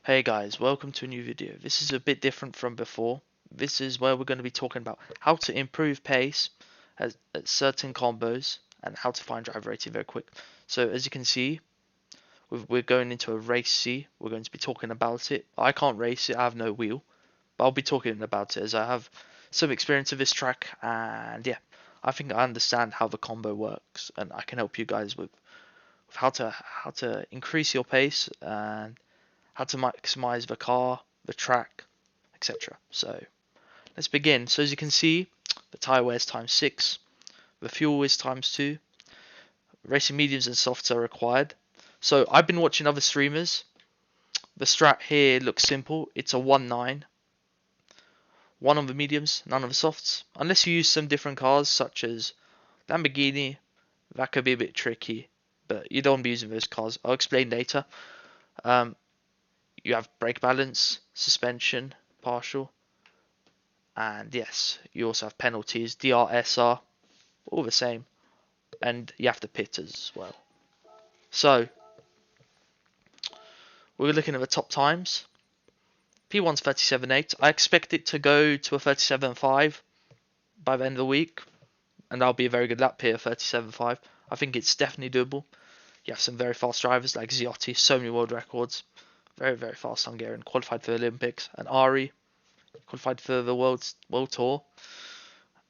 Hey guys, welcome to a new video. This is a bit different from before. This is where we're going to be talking about how to improve pace at certain combos and how to find driver rating very quick. So as you can see, we're going into a race C. We're going to be talking about it. I can't race it, I have no wheel, but I'll be talking about it as I have some experience of this track, and yeah, I think I understand how the combo works and I can help you guys with how to increase your pace and how to maximize the car, the track, etc. So let's begin. So as you can see, the tire wear is ×6, the fuel is ×2, racing mediums and softs are required. So I've been watching other streamers. The strat here looks simple. It's a 1-9. One on the mediums, none on the softs. Unless you use some different cars such as Lamborghini, that could be a bit tricky. But you don't want to be using those cars. I'll explain later. You have brake balance, suspension, partial, and yes, you also have penalties, DRSR, all the same, and you have to pit as well. So, we're looking at the top times. P1's 37.8. I expect it to go to a 37.5 by the end of the week, and that'll be a very good lap here, 37.5. I think it's definitely doable. You have some very fast drivers like Ziotti, so many world records. Very, very fast Hungarian, qualified for the Olympics. And Arie, qualified for the World Tour.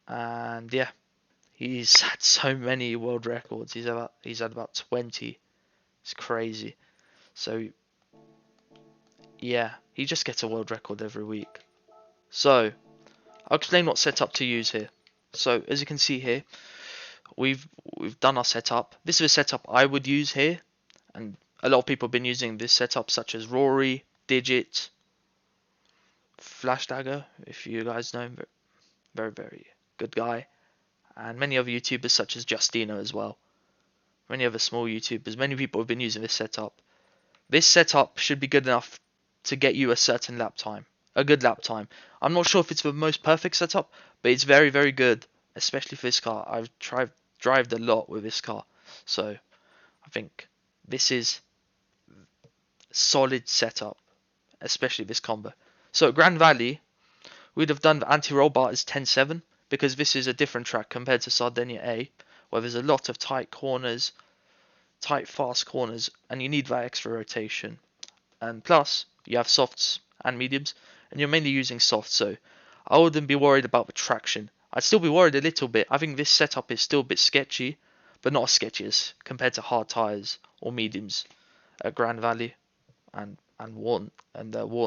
And yeah, he's had so many world records. He's had about 20. It's crazy. So yeah, he just gets a world record every week. So I'll explain what setup to use here. So as you can see here, we've done our setup. This is a setup I would use here, and a lot of people have been using this setup, such as Rory, Digit, Flash Dagger, if you guys know him, very, very good guy, and many other YouTubers such as Justino as well. Many other small YouTubers, many people have been using this setup. This setup should be good enough to get you a certain lap time, a good lap time. I'm not sure if it's the most perfect setup, but it's very, very good, especially for this car. I've drived a lot with this car, so I think this is a solid setup, especially this combo. So at Grand Valley, we'd have done the anti-roll bar as 10.7 because this is a different track compared to Sardegna A, where there's a lot of tight corners, tight fast corners, and you need that extra rotation. And plus, you have softs and mediums, and you're mainly using softs, so I wouldn't be worried about the traction. I'd still be worried a little bit. I think this setup is still a bit sketchy, but not as sketchy as compared to hard tires or mediums at Grand Valley and worn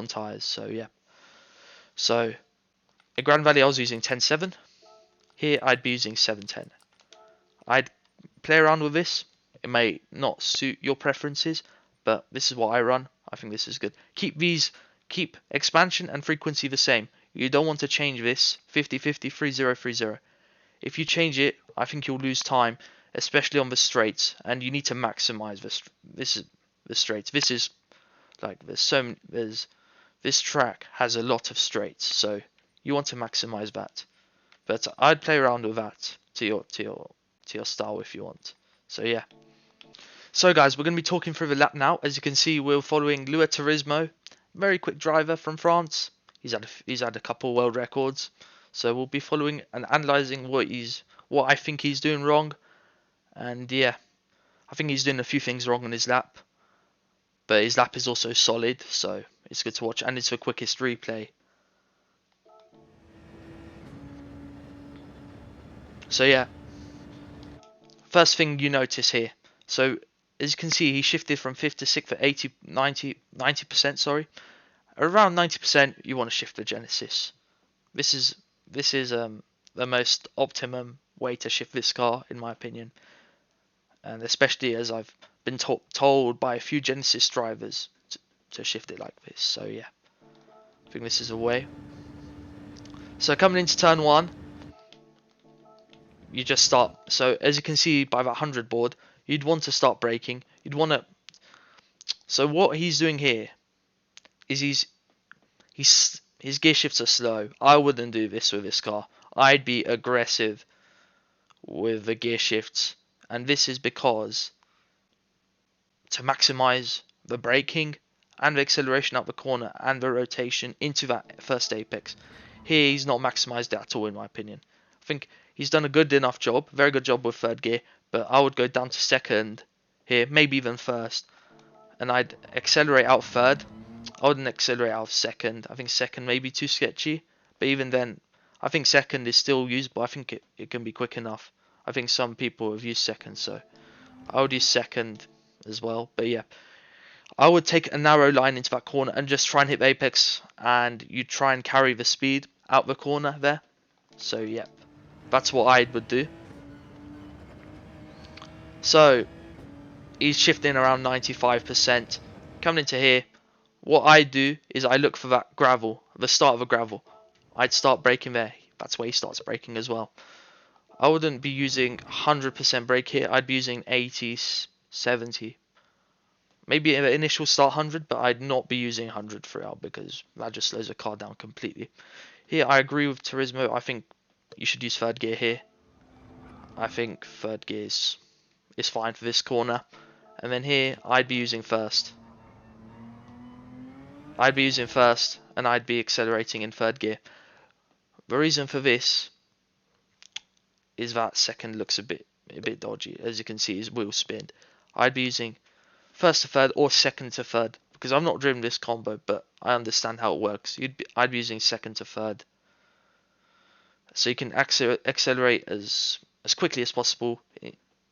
tires. So yeah. So at Grand Valley I was using 10.7. Here I'd be using 7.10. I'd play around with this. It may not suit your preferences, but this is what I run. I think this is good. Keep expansion and frequency the same. You don't want to change this 50-50, 30-30. If you change it, I think you'll lose time, especially on the straights, and you need to maximize the straights. This is like this track has a lot of straights, so you want to maximize that. But I'd play around with that to your style if you want. So yeah. So guys, we're going to be talking through the lap now. As you can see, we're following Gran Turismo, very quick driver from France. He's had a couple world records, so we'll be following and analysing what I think he's doing wrong. And yeah, I think he's doing a few things wrong on his lap, but his lap is also solid, so it's good to watch, and it's the quickest replay. So yeah, first thing you notice here. So as you can see, he shifted from 5th to 6th at 90%, sorry. Around 90%, you want to shift the Genesis. This is the most optimum way to shift this car, in my opinion. And especially as I've been told by a few Genesis drivers to shift it like this. So yeah, I think this is a way. So coming into turn 1, you just start. So as you can see by that 100 board, you'd want to start braking. You'd want to. So what he's doing here is his gear shifts are slow. I wouldn't do this with this car. I'd be aggressive with the gear shifts, and this is because to maximize the braking and the acceleration up the corner and the rotation into that first apex. Here he's not maximised it at all in my opinion. I think he's done a good enough job, very good job with third gear, but I would go down to second here, maybe even first, and I'd accelerate out third. I wouldn't accelerate out of second. I think second may be too sketchy, but even then, I think second is still usable. I think it can be quick enough. I think some people have used second, so I would use second as well. But yeah, I would take a narrow line into that corner and just try and hit the apex, and you try and carry the speed out the corner there. So yeah, that's what I would do. So he's shifting around 95%. Coming into here, what I do is I look for that gravel, the start of a gravel. I'd start braking there. That's where he starts braking as well. I wouldn't be using 100% brake here. I'd be using 80, 70. Maybe an initial start 100, but I'd not be using 100 throughout because that just slows the car down completely. Here, I agree with Turismo. I think you should use third gear here. I think third gear is fine for this corner. And then here, I'd be using first. I'd be using first, and I'd be accelerating in third gear. The reason for this is that second looks a bit dodgy. As you can see, his wheel spin. I'd be using first to third or second to third because I've not driven this combo, but I understand how it works. I'd be using second to third, so you can accelerate as quickly as possible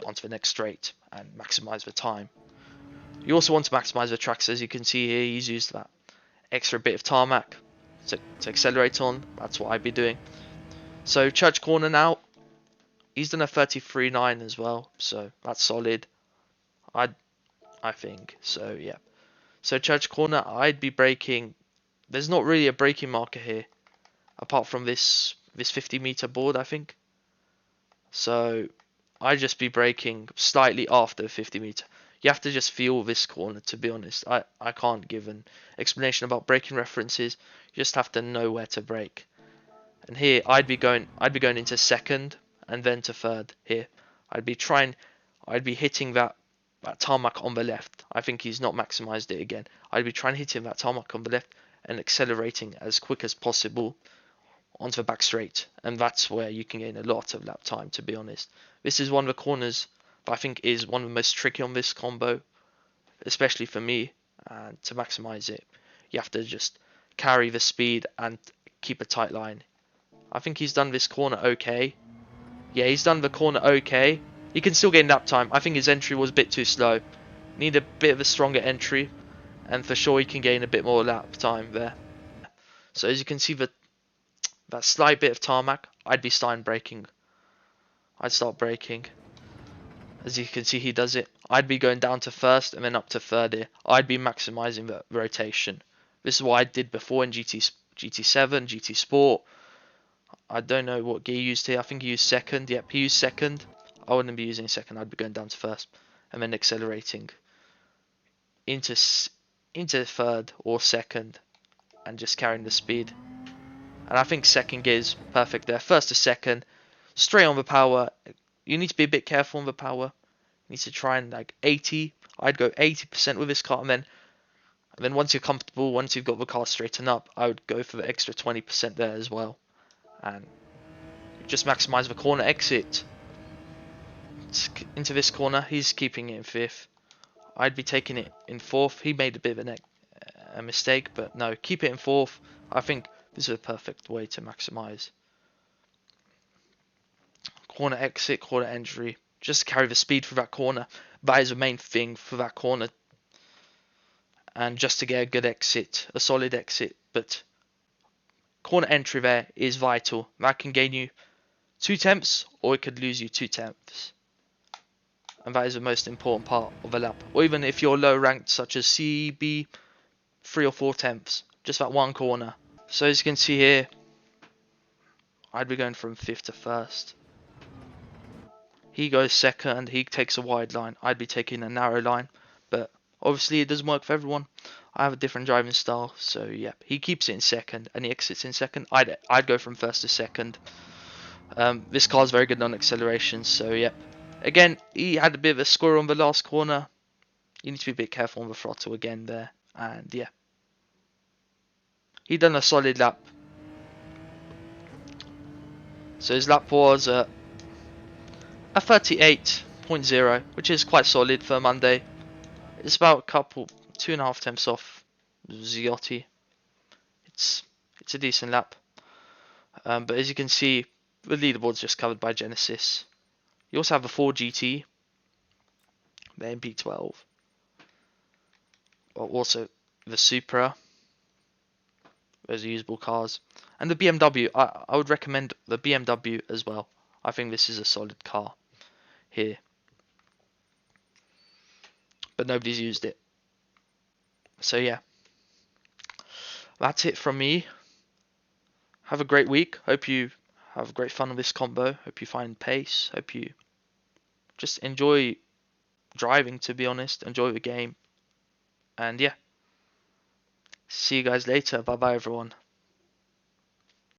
onto the next straight and maximize the time. You also want to maximize the tracks. As you can see here, he's used that extra bit of tarmac to accelerate on. That's what I'd be doing. So Church Corner now, he's done a 33.9 as well, so that's solid. I think so. Yeah. So Church Corner, I'd be braking. There's not really a braking marker here, apart from this 50-meter board, I think. So I'd just be braking slightly after 50-meter. You have to just feel this corner, to be honest. I can't give an explanation about braking references. You just have to know where to brake. And here I'd be going into second and then to third. Here I'd be hitting that tarmac on the left. I think he's not maximized it again. I'd be trying to hit him that tarmac on the left and accelerating as quick as possible onto the back straight, and that's where you can gain a lot of lap time, to be honest. This is one of the corners that I think is one of the most tricky on this combo, especially for me, and to maximize it you have to just carry the speed and keep a tight line. I think he's done this corner okay. Yeah, he's done the corner okay. He can still gain lap time. I think his entry was a bit too slow. Need a bit of a stronger entry, and for sure he can gain a bit more lap time there. So as you can see, that slight bit of tarmac, I'd be starting braking. I'd start braking. As you can see, he does it. I'd be going down to first and then up to third here. I'd be maximizing the rotation. This is what I did before in GT7, GT Sport. I don't know what gear he used here. I think he used second. Yep, he used second. I wouldn't be using second. I'd be going down to first and then accelerating into third or second and just carrying the speed. And I think second gear is perfect there. First to second, straight on the power. You need to be a bit careful on the power. You need to try and like 80. I'd go 80% with this car, and then once you're comfortable, once you've got the car straightened up, I would go for the extra 20% there as well. And just maximize the corner exit into this corner. He's keeping it in fifth. I'd be taking it in fourth. He made a bit of a mistake, but no, keep it in fourth. I think this is a perfect way to maximize corner exit, corner entry. Just carry the speed for that corner. That is the main thing for that corner. And just to get a good exit, a solid exit. But corner entry there is vital. That can gain you 2 tenths, or it could lose you 2 tenths. And that is the most important part of a lap. Or even if you're low ranked, such as C, B, 3 or 4 tenths. Just that one corner. So as you can see here, I'd be going from 5th to 1st. He goes second, he takes a wide line. I'd be taking a narrow line. But obviously it doesn't work for everyone. I have a different driving style. So yeah, he keeps it in second and he exits in second. I'd go from 1st to 2nd. This car's very good on acceleration. So yeah. Again, he had a bit of a squirrel on the last corner. You need to be a bit careful on the throttle again there. And yeah, he done a solid lap. So his lap was a 38.0, which is quite solid for Monday. It's about a couple, 2.5 tenths off Ziotti. It's a decent lap. But as you can see, the leaderboard's just covered by Genesis. You also have the 4GT, the MP12, also the Supra. Those are usable cars. And the BMW, I would recommend the BMW as well. I think this is a solid car here. But nobody's used it. So yeah. That's it from me. Have a great week. Hope you have great fun with this combo. Hope you find pace. Hope you just enjoy driving, to be honest. Enjoy the game. And yeah. See you guys later. Bye bye everyone.